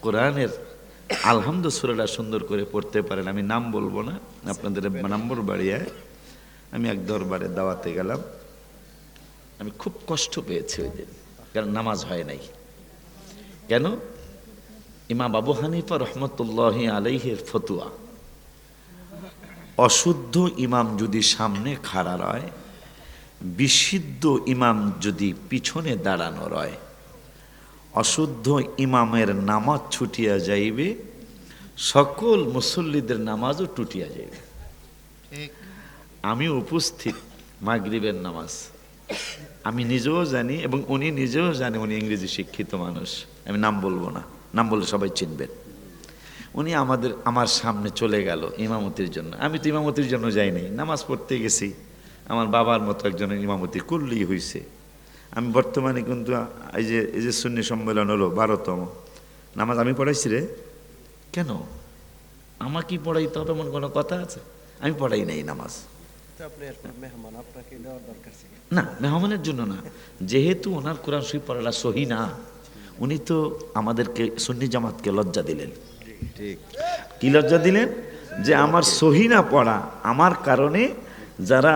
কোরআনের আলহামদু সূরাটা সুন্দর করে পড়তে পারেন। আমি নাম বলবো না, আপনাদের নম্বর বাড়িয়ে আমি এক দরবারে দাওয়াতে গেলাম। আমি খুব কষ্ট পেয়েছি ওই দিন, কারণ নামাজ হয় নাই। কেন? ইমাম আবু হানিফা রহমতুল্লাহি আলাইহির ফতুয়া, অশুদ্ধ ইমাম যদি সামনে খাড়া রয়, বিশুদ্ধ ইমাম যদি পিছনে দাঁড়ানো রয়, অশুদ্ধ ইমামের নামাজ ছুটিয়া যাইবে, সকল মুসল্লিদের নামাজও টুটিয়া যাইবে। আমি উপস্থিত মাগরিবের নামাজ, আমি নিজেও জানি এবং উনি নিজেও জানে, উনি ইংরেজি শিক্ষিত মানুষ, আমি নাম বলবো না, নাম বললে সবাই চিনবেন। উনি আমার সামনে চলে গেল ইমামতির জন্য। আমি তো ইমামতির জন্য যাইনি, নামাজ পড়তে গেছি, আমার বাবার মতো একজনের ইমামতি করলেই হয়েছে। আমি বর্তমানে কিন্তু এই যে সুন্নি সম্মেলন হলো 12তম, নামাজ আমি পড়াইছি রে। কেন আমাকে পড়াইতে হবে এমন কোনো কথা আছে? আমি পড়াই নাই নামাজ। না, মেহমানের জন্য না, যেহেতু ওনার কোরআন শরীফ পড়াটা সহি না, উনি তো আমাদেরকে সুন্নি জামাতকে লজ্জা দিলেন। কি লজ্জা দিলেন? যে আমার সহি না পড়া, আমার কারণে যারা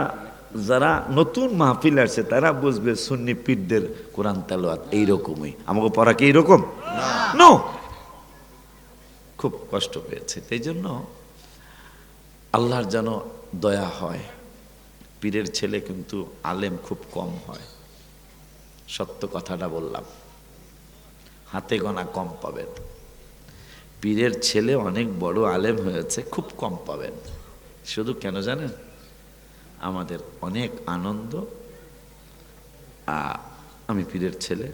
যারা নতুন মাহফিল আসছে তারা বুঝবে সুন্নি পীরদের কোরআন তেলাওয়াত এইরকমই, আমাকে পড়া কি এইরকম? নো। খুব কষ্ট পেয়েছে। এই জন্য আল্লাহর যেন দয়া হয়। পীরের ছেলে কিন্তু আলেম খুব কম হয়, সত্য কথাটা বললাম, হাতে গোনা কম পাবেন। পীরের ছেলে অনেক বড় আলেম হয়েছে, খুব কম পাবেন। শুধু কেন জানেন? আমাদের অনেক আনন্দ, আমি পীরের ছেলে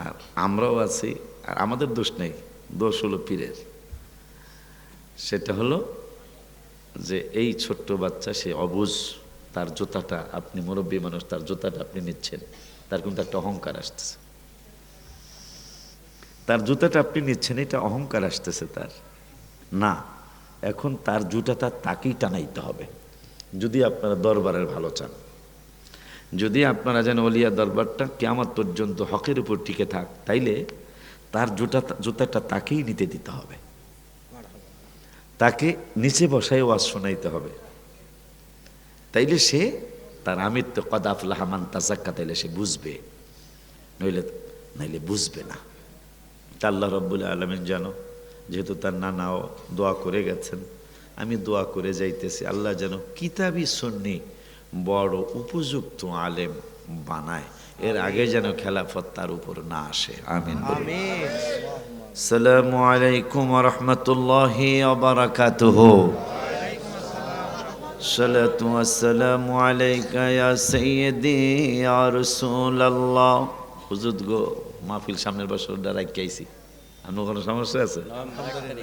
আর আমরাও আছি, আর আমাদের দোষ নেই, দোষ হলো পীরের। সেটা হলো যে এই ছোট্ট বাচ্চা, সে অবুঝ, তার জুতাটা, আপনি মুরব্বী মানুষ, তার জুতাটা আপনি নিচ্ছেন, তার কিন্তু একটা অহংকার আসতেছে। তার জুতাটা আপনি নিচ্ছেন, এটা অহংকার আসতেছে তার। না, এখন তার জুতাটা তাকেই টানাইতে হবে। যদি আপনারা দরবারের ভালো চান, যদি আপনারা যেন ওলিয়া দরবারটা কিয়ামত পর্যন্ত হকের উপর টিকে থাক, তাইলে তার জুতাটা তাকেই নিতে দিতে হবে, তাকে নিচে বসায় ওয়াজ শোনাইতে হবে। তাইলে সে তার আমিত্ব কদাফলাহ মান তাযাক্কা, তাইলে সে বুঝবে, নাইলে বুঝবে না। তা আল্লাহ রাব্বুল আলামিন জানো, যেহেতু তার নানাও দোয়া করে গেছেন, আমি দোয়া করে যাইতেছি, আল্লাহ যেন কিতাবি সুন্নি বড় উপযুক্ত আলেম বানায়, এর আগে যেন খেলাফত তার উপর না আসে। আমিন। আসসালামু আলাইকুম ওয়া রাহমাতুল্লাহি ওয়া বারাকাতুহু। সালাতু ওয়াসসালামু আলাইকা ইয়া সাইয়্যিদি ইয়া রাসূলুল্লাহ। হুজুর গো, মাহফিল সামনের বছর রাখাইছি, আপনার কোনো সমস্যা আছে?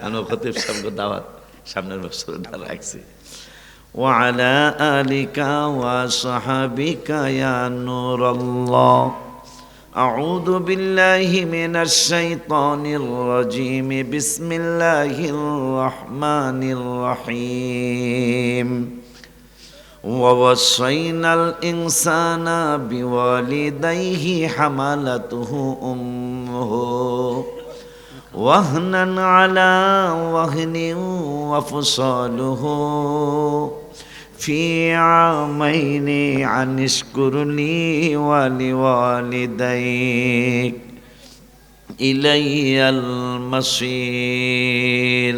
আমি খতিব সাহেবকে দাওয়াত সামনের বছর রাখছি। ওয়া আলা আলিকা ওয়া সাহাবিকা ইয়া নূরাল্লাহ। আউযু বিল্লাহি মিনাশ শাইতানির রাজীম। বিসমিল্লাহির রহমানির রহিম। ووصينا الإنسان بوالديه حملته أمه وهنا على وهن وفصاله في عامين أن اشكر لي ولوالديك إلي المصير.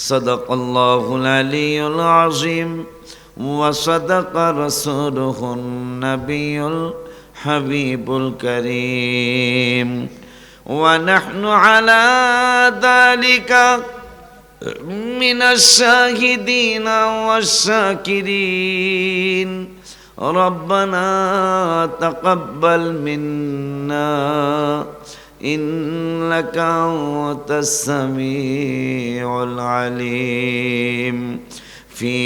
صدق الله العلي العظيم وصدق رسوله النبي الحبيب الكريم. ونحن على ذلك من الشاهدين والشاكرين. ربنا تقبل منا إنك أنت السميع العليم. في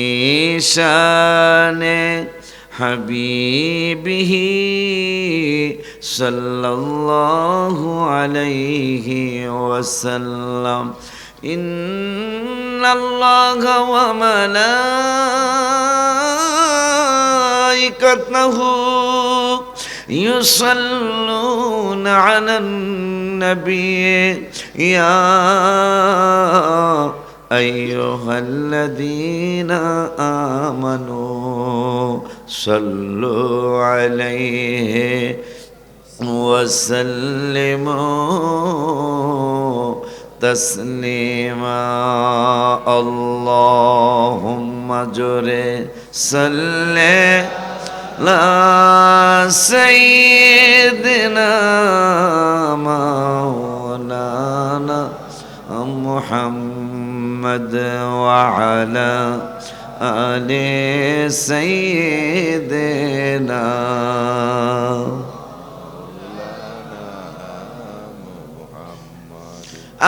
شان حبيبه صلى الله عليه وسلم. إن الله وملائكته يصلون على النبي يا أيها الذين آمنوا صلوا عليه وسلموا تسليما اللهم جل صل على سيدنا مولانا محمد وعلى آل سيدنا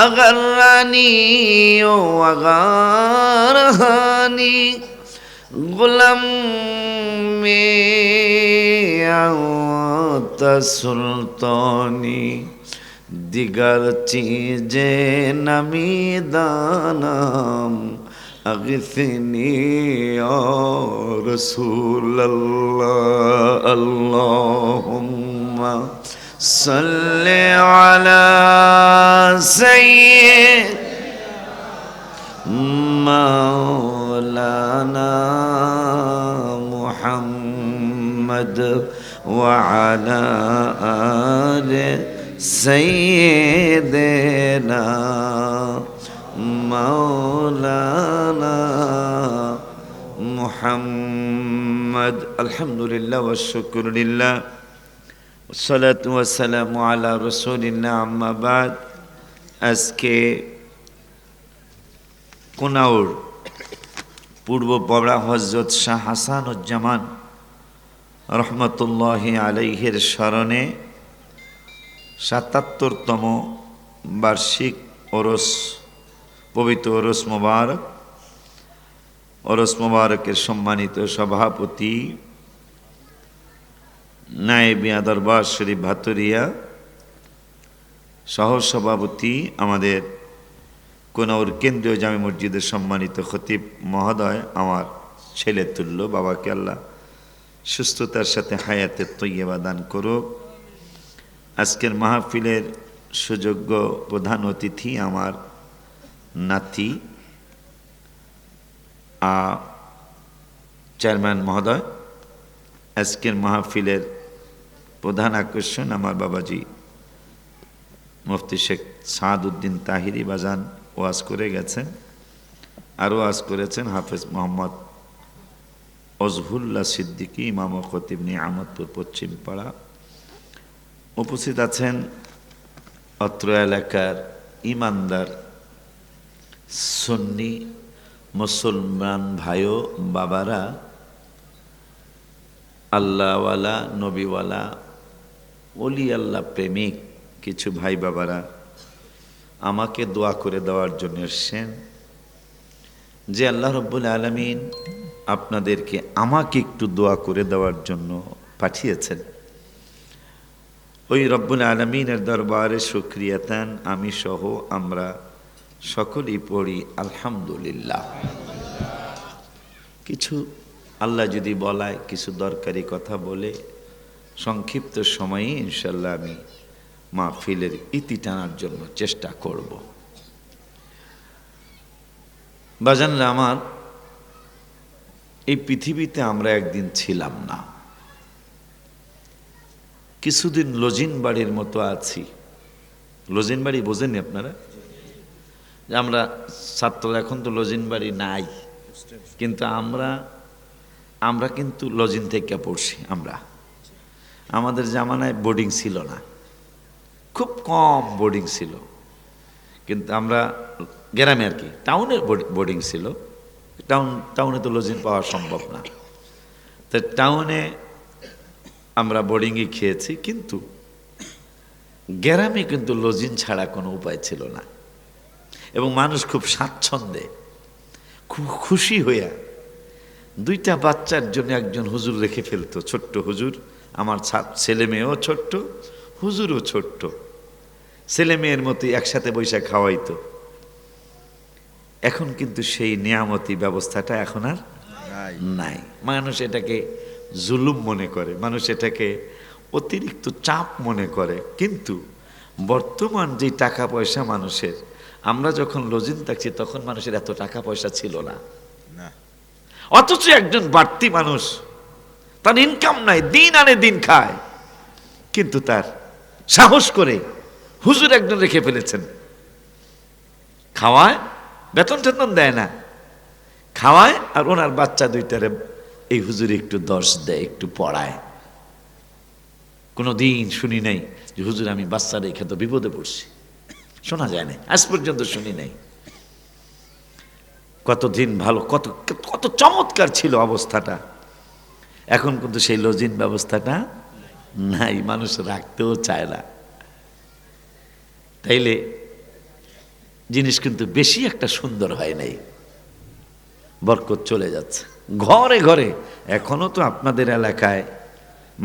أغرني وغارني غلام میات سلطانی دیگر چیزیں نمی دانم اغثنی یا رسول اللہ اللہم صلی علی سید مولانا محمد وعلى آل سيدنا مولانا محمد الحمد لله والشكر لله والصلاة والسلام على رسول الله أما بعد আজকে কোনাউর পূর্ব পড়া হযরত শাহ হাসানুজ্জামান রহমতুল্লাহি আলাইহির স্মরণে ৭৭তম বার্ষিক ওরস পবিত্র ওরস মোবারকের সম্মানিত সভাপতি নায়েবিয়া দরবার শরীফ ভাতুরিয়া সহসভাপতি আমাদের কোনাউর কেন্দ্রীয় জামে মসজিদের সম্মানিত খতিব মহোদয়, আমার ছেলে তুল্য, বাবাকে আল্লাহ সুস্থতার সাথে হায়াতের তৈয়বা দান করুক। আজকের মাহফিলের সুযোগ্য প্রধান অতিথি আমার নাতি চেয়ারম্যান মহোদয়। আজকের মাহফিলের প্রধান আকর্ষণ আমার বাবাজি মুফতি শেখ সাদউদ্দিন তাহিরি বাজান ওয়াজ করে গেছেন, আরও ওয়াজ করেছেন হাফেজ মোহাম্মদ অজহুল্লাহ সিদ্দিকী, ইমাম ও খতিব নিয়ামতপুর পশ্চিম পাড়া। উপস্থিত আছেন অত্র এলাকার ইমানদার সুন্নি মুসলমান ভাইও বাবারা, আল্লাহওয়ালা নবীওয়ালা ওলি আল্লাহ প্রেমিক কিছু ভাই বাবারা আমাকে দোয়া করে দেওয়ার জন্য এসেছেন যে আল্লাহ রব্বুল আলামিন আপনাদেরকে আমাকে একটু দোয়া করে দেওয়ার জন্য পাঠিয়েছেন। ওই রব্বুল আলামিনের দরবারে শুকরিয়াতান আমি সহ আমরা সকলেই পড়ি আলহামদুলিল্লাহ। কিছু আল্লাহ যদি বলায় কিছু দরকারি কথা বলে সংক্ষিপ্ত সময়ে ইনশাল্লাহ আমি মাহফিলের ইতি টানার জন্য চেষ্টা করব। বাজানরা আমার, এই পৃথিবীতে আমরা একদিন ছিলাম না, কিছুদিন লজিন বাড়ির মতো আছি। লজিন বাড়ি বোঝেননি আপনারা? যে আমরা ছাত্র, এখন তো লজিন বাড়ি নাই, কিন্তু আমরা কিন্তু লজিন থেকে পড়ছি। আমাদের জামানায় বোর্ডিং ছিল না, খুব কম বোর্ডিং ছিল, কিন্তু আমরা গ্রামে আর কি টাউনের বোর্ডিং ছিল। টাউনে তো লজিং পাওয়া সম্ভব না, তো টাউনে আমরা বোর্ডিংয়ে খেয়েছি, কিন্তু গ্রামে কিন্তু লজিং ছাড়া কোনো উপায় ছিল না। এবং মানুষ খুব স্বাচ্ছন্দ্যে, খুব খুশি হইয়া দুইটা বাচ্চার জন্য একজন হুজুর রেখে ফেলতো, ছোট্ট হুজুর। আমার ছেলে মেয়েও ছোট্ট, হুজুরও ছোট্ট, ছেলে মেয়ের মতোই একসাথে বৈশা খাওয়াইতো। এখন কিন্তু সেই নিয়ামতি ব্যবস্থাটা এখন আর নাই। মানুষ এটাকে জুলুম মনে করে, মানুষ এটাকে অতিরিক্ত চাপ মনে করে। কিন্তু বর্তমান যে টাকা পয়সা মানুষের, আমরা যখন লজিন থাকছি তখন মানুষের এত টাকা পয়সা ছিল না, অথচ একজন বাড়তি মানুষ, তার ইনকাম নাই, দিন আনে দিন খায়, কিন্তু তার সাহস করে হুজুর একজন রেখে ফেলেছেন, খাওয়ায়, বেতন টেতন দেয় না, খাওয়ায়, আর ওনার বাচ্চা দুইটারে এই হুজুর একটু দর্শ দেয়, একটু পড়ায়। কোনোদিন শুনি নাই যে হুজুর আমি বাচ্চা রেখে তো বিপদে পড়ছি, শোনা যায় না, আজ পর্যন্ত শুনি নাই। কতদিন ভালো, কত কত চমৎকার ছিল অবস্থাটা। এখন কিন্তু সেই লজিন ব্যবস্থাটা নাই, মানুষ রাখতেও চায় না। তাইলে জিনিস কিন্তু বেশি একটা সুন্দর হয় নাই, বরকত চলে যাচ্ছে ঘরে ঘরে। এখনো তো আপনাদের এলাকায়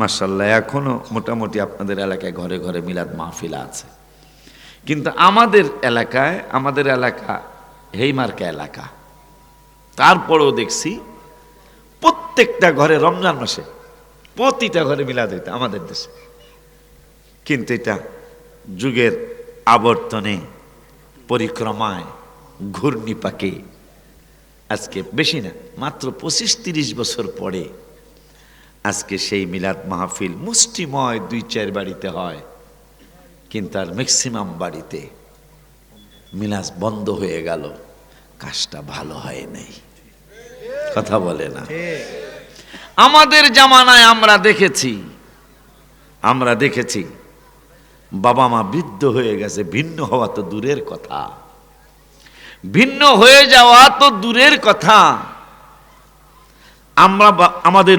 মাশাআল্লাহ, এখনো মোটামুটি আপনাদের এলাকায় ঘরে ঘরে মিলাদ মাহফিল আছে, কিন্তু আমাদের এলাকা হেইমার্কা এলাকা, তারপরেও দেখছি প্রত্যেকটা ঘরে রমজান মাসে প্রতিটা ঘরে মিলাদ হইতো আমাদের দেশে। কিন্তু এটা যুগের আবর্তনে, পরিক্রমায়, ঘূর্ণিপাকে আজকে বেশি না, মাত্র 25-30 বছর পরে আজকে সেই মিলাদ মাহফিল মুষ্টিময় 2-4 বাড়িতে হয়, কিন্তু আর ম্যাক্সিমাম বাড়িতে মিলাদ বন্ধ হয়ে গেল। কাজটা ভালো হয় নাই, কথা বলে না। আমাদের জামানায় আমরা দেখেছি বাবা মা বৃদ্ধ হয়ে গেছে, ভিন্ন হওয়া তো দূরের কথা, ভিন্ন হয়ে যাওয়া তো দূরের কথা, আমরা আমাদের